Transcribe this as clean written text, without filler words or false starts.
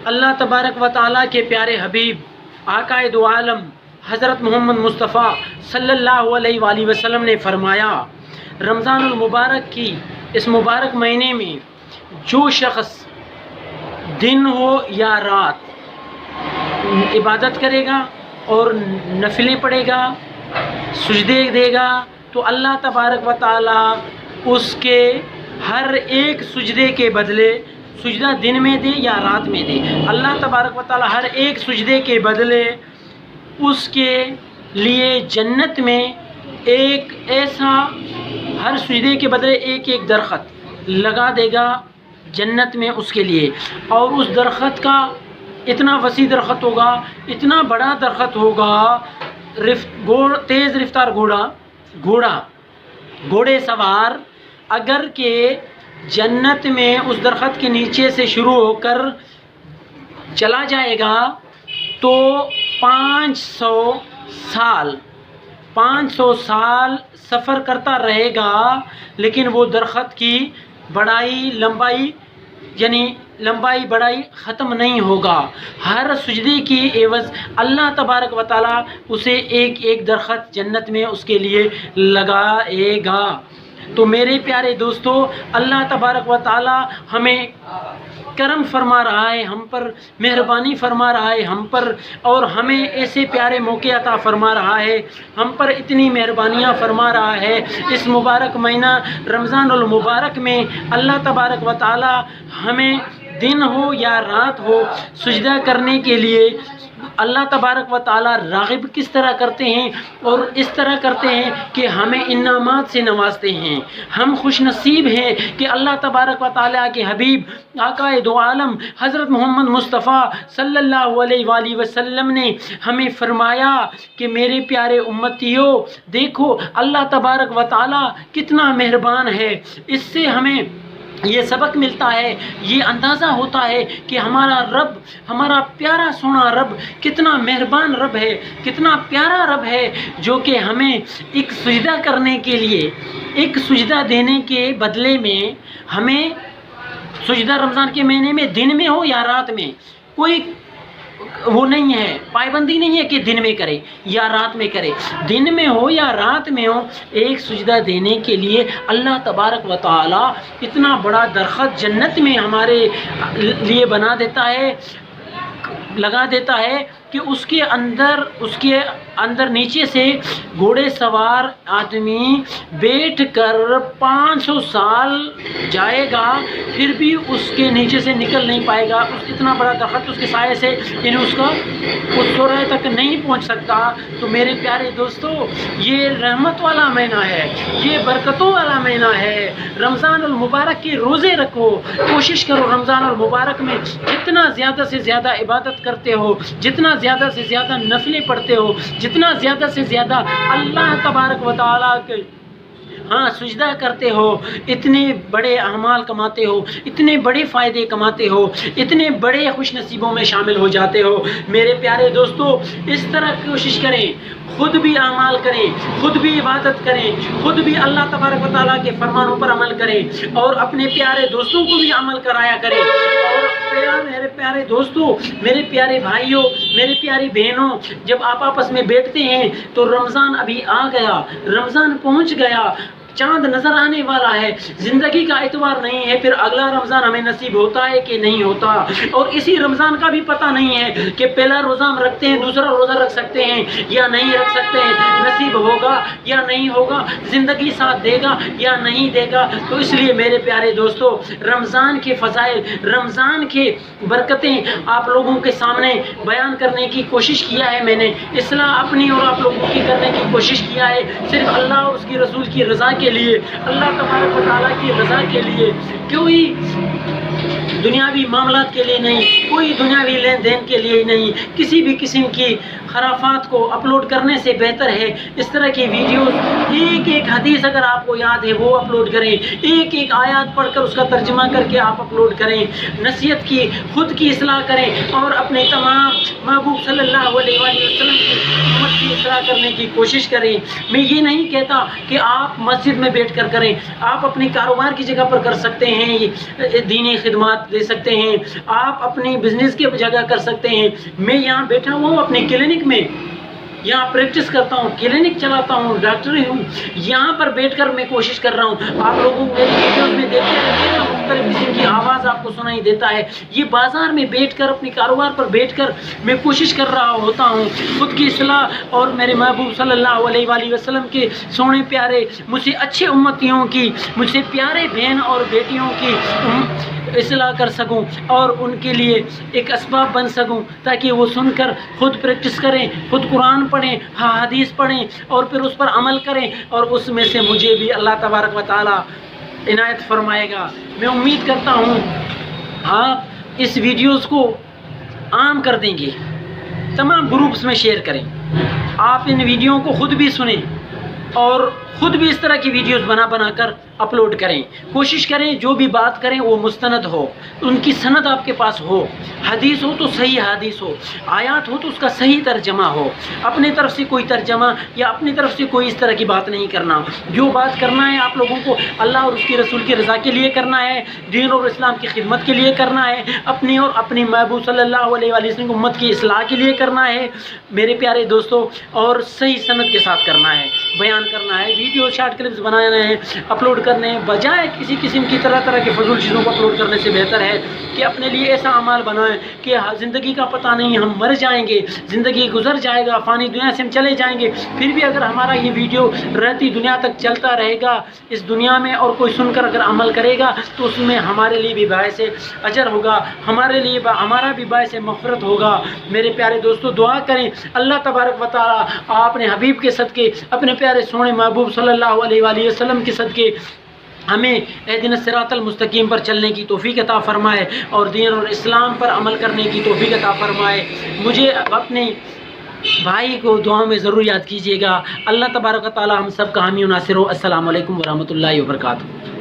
اللہ تبارک و تعالیٰ کے پیارے حبیب آقائے دو عالم حضرت محمد مصطفیٰ صلی اللہ علیہ وآلہ وسلم نے فرمایا، رمضان المبارک کی اس مبارک مہینے میں جو شخص دن ہو یا رات عبادت کرے گا اور نفلیں پڑھے گا، سجدے دے گا، تو اللہ تبارک و تعالیٰ اس کے ہر ایک سجدے کے بدلے، سجدہ دن میں دے یا رات میں دے، اللہ تبارک و تعالیٰ ہر ایک سجدے کے بدلے اس کے لیے جنت میں ایک ایسا، ہر سجدے کے بدلے ایک ایک درخت لگا دے گا جنت میں اس کے لیے، اور اس درخت کا اتنا وسیع درخت ہوگا، اتنا بڑا درخت ہوگا، تیز رفتار گھوڑے سوار اگر کہ جنت میں اس درخت کے نیچے سے شروع ہو کر چلا جائے گا تو 500 سال سفر کرتا رہے گا، لیکن وہ درخت کی لمبائی بڑائی ختم نہیں ہوگا۔ ہر سجدے کی عوض اللہ تبارک و تعالیٰ اسے ایک ایک درخت جنت میں اس کے لیے لگائے گا۔ تو میرے پیارے دوستو، اللہ تبارک و تعالیٰ ہمیں کرم فرما رہا ہے، ہم پر مہربانی فرما رہا ہے، ہم پر، اور ہمیں ایسے پیارے موقع عطا فرما رہا ہے، ہم پر اتنی مہربانیاں فرما رہا ہے۔ اس مبارک مہینہ رمضان المبارک میں اللہ تبارک و تعالیٰ ہمیں دن ہو یا رات ہو سجدہ کرنے کے لیے اللہ تبارک و تعالیٰ راغب کس طرح کرتے ہیں، اور اس طرح کرتے ہیں کہ ہمیں انعامات سے نوازتے ہیں۔ ہم خوش نصیب ہیں کہ اللہ تبارک و تعالیٰ کے حبیب آقائے دو عالم حضرت محمد مصطفیٰ صلی اللہ علیہ وآلہ وسلم نے ہمیں فرمایا کہ میرے پیارے امتیوں، دیکھو اللہ تبارک و تعالیٰ کتنا مہربان ہے۔ اس سے ہمیں یہ سبق ملتا ہے، یہ اندازہ ہوتا ہے کہ ہمارا رب، ہمارا پیارا سونا رب کتنا مہربان رب ہے، کتنا پیارا رب ہے، جو کہ ہمیں ایک سجدہ کرنے کے لیے، ایک سجدہ دینے کے بدلے میں ہمیں سجدہ رمضان کے مہینے میں دن میں ہو یا رات میں کوئی وہ نہیں ہے، پابندی نہیں ہے کہ دن میں کرے یا رات میں کرے، دن میں ہو یا رات میں ہو ایک سجدہ دینے کے لیے اللہ تبارک و تعالیٰ اتنا بڑا درخت جنت میں ہمارے لیے بنا دیتا ہے، لگا دیتا ہے کہ اس کے اندر نیچے سے گھوڑے سوار آدمی بیٹھ کر 500 سال جائے گا، پھر بھی اس کے نیچے سے نکل نہیں پائے گا۔ اتنا بڑا درخت اس کے سائے سے اس سورہ تک نہیں پہنچ سکتا۔ تو میرے پیارے دوستو، یہ رحمت والا مہینہ ہے، یہ برکتوں والا مہینہ ہے۔ رمضان المبارک کے روزے رکھو، کوشش کرو رمضان المبارک میں جتنا زیادہ سے زیادہ عبادت کرتے ہو، جتنا زیادہ سے زیادہ نفلیں پڑھتے ہو، جتنا زیادہ سے زیادہ اللہ تبارک و تعالیٰ کے سجدہ کرتے ہو، اتنے بڑے اعمال کماتے ہو، اتنے بڑے فائدے کماتے ہو، اتنے بڑے خوش نصیبوں میں شامل ہو جاتے ہو۔ میرے پیارے دوستو، اس طرح کوشش کریں، خود بھی اعمال کریں، خود بھی عبادت کریں، خود بھی اللہ تبارک و تعالیٰ کے فرمانوں پر عمل کریں، اور اپنے پیارے دوستوں کو بھی عمل کرایا کریں۔ اور میرے پیارے دوستوں، میرے پیارے بھائیوں، میری پیاری بہنوں، جب آپ آپس میں بیٹھتے ہیں تو رمضان ابھی آ گیا، رمضان پہنچ گیا، چاند نظر آنے والا ہے، زندگی کا اعتبار نہیں ہے، پھر اگلا رمضان ہمیں نصیب ہوتا ہے کہ نہیں ہوتا، اور اسی رمضان کا بھی پتہ نہیں ہے کہ پہلا روزہ ہم رکھتے ہیں، دوسرا روزہ رکھ سکتے ہیں یا نہیں رکھ سکتے ہیں، نصیب ہوگا یا نہیں ہوگا، زندگی ساتھ دے گا یا نہیں دے گا۔ تو اس لیے میرے پیارے دوستو، رمضان کے فضائل، رمضان کے برکتیں آپ لوگوں کے سامنے بیان کرنے کی کوشش کیا ہے میں نے، اصلاح اپنی اور آپ لوگوں کی کرنے کی کوشش کیا ہے، صرف اللہ اور اس کی رسول کی رضا کے لیے، اللہ تبارک و تعالیٰ کی رضا کے لیے، کوئی دنیاوی معاملات کے لیے نہیں، کوئی دنیاوی لین دین کے لیے نہیں، کسی بھی قسم کی خرافات کو اپلوڈ کرنے سے بہتر ہے اس طرح کی ویڈیوز ایک ایک حدیث اگر آپ کو یاد ہے وہ اپلوڈ کریں، ایک ایک آیات پڑھ کر اس کا ترجمہ کر کے آپ اپلوڈ کریں، نصیحت کی خود کی اصلاح کریں اور اپنے تمام محبوب صلی اللہ علیہ وآلہ وسلم کی امت کی اصلاح کرنے کی کوشش کریں۔ میں یہ نہیں کہتا کہ آپ مسجد میں بیٹھ کر کریں، آپ اپنے کاروبار کی جگہ پر کر سکتے ہیں، دینی خدمات دے سکتے ہیں، آپ اپنی بزنس کی جگہ کر سکتے ہیں۔ میں یہاں بیٹھا ہوں اپنے کلینک میں، یہاں پریکٹس کرتا ہوں، کلینک چلاتا ہوں، ڈاکٹر ہوں، یہاں پر بیٹھ کر میں کوشش کر رہا ہوں۔ آپ لوگوں کو میری ویڈیوز میں دیکھتے رہتے ہیں، مختلف قسم کی آواز آپ کو سنائی دیتا ہے۔ یہ بازار میں بیٹھ کر اپنے کاروبار پر بیٹھ کر میں کوشش کر رہا ہوتا ہوں خود کی اصلاح اور میرے محبوب صلی اللہ علیہ وآلہ وسلم کے سونے پیارے مجھ سے اچھے امتیوں کی، مجھ سے پیارے بہن اور بیٹیوں کی اصلاح کر سکوں اور ان کے لیے ایک اسباب بن سکوں، تاکہ وہ سن کر خود پریکٹس کریں، خود قرآن پڑھیں، حدیث پڑھیں اور پھر اس پر عمل کریں، اور اس میں سے مجھے بھی اللہ تبارک و تعالی عنایت فرمائے گا۔ میں امید کرتا ہوں آپ اس ویڈیوز کو عام کر دیں گے، تمام گروپس میں شیئر کریں، آپ ان ویڈیو کو خود بھی سنیں اور خود بھی اس طرح کی ویڈیوز بنا بنا کر اپلوڈ کریں۔ کوشش کریں جو بھی بات کریں وہ مستند ہو، ان کی سند آپ کے پاس ہو، حدیث ہو تو صحیح حدیث ہو، آیات ہو تو اس کا صحیح ترجمہ ہو۔ اپنے طرف سے کوئی ترجمہ یا اپنی طرف سے کوئی اس طرح کی بات نہیں کرنا۔ جو بات کرنا ہے آپ لوگوں کو اللہ اور اس کے رسول کی رضا کے لیے کرنا ہے، دین اور اسلام کی خدمت کے لیے کرنا ہے، اپنی اور اپنی محبوب صلی اللہ علیہ وآلہ وسلم کی امت کی اصلاح کے لیے کرنا ہے میرے پیارے دوستوں، اور صحیح سند کے ساتھ کرنا ہے، بیان کرنا ہے، ویڈیو شارٹ کلپس بنانے ہیں، اپلوڈ کرنے ہیں، بجائے کسی قسم کی طرح طرح کے فضول چیزوں کو اپلوڈ کرنے سے بہتر ہے کہ اپنے لیے ایسا اعمال بنائیں کہ زندگی کا پتہ نہیں، ہم مر جائیں گے، زندگی گزر جائے گا، فانی دنیا سے ہم چلے جائیں گے، پھر بھی اگر ہمارا یہ ویڈیو رہتی دنیا تک چلتا رہے گا اس دنیا میں اور کوئی سن کر اگر عمل کرے گا تو اس میں ہمارے لیے بھی باعث اجر ہوگا، ہمارے لیے ہمارا بھی باعث مغفرت ہوگا۔ میرے پیارے دوستو دعا کریں اللہ تبارک و تعالی اپنے حبیب کے صدقے، اپنے پیارے سونے محبوب صلی اللہ علیہ وآلہ وسلم کے صدقے ہمیں اہدنا الصراط المستقیم پر چلنے کی توفیق عطا فرمائے اور دین اور اسلام پر عمل کرنے کی توفیق عطا فرمائے۔ مجھے اپنے بھائی کو دعاؤں میں ضرور یاد کیجیے گا۔ اللہ تبارک و تعالی ہم سب کا حامی و ناصر ہو۔ السلام علیکم ورحمۃ اللہ وبرکاتہ۔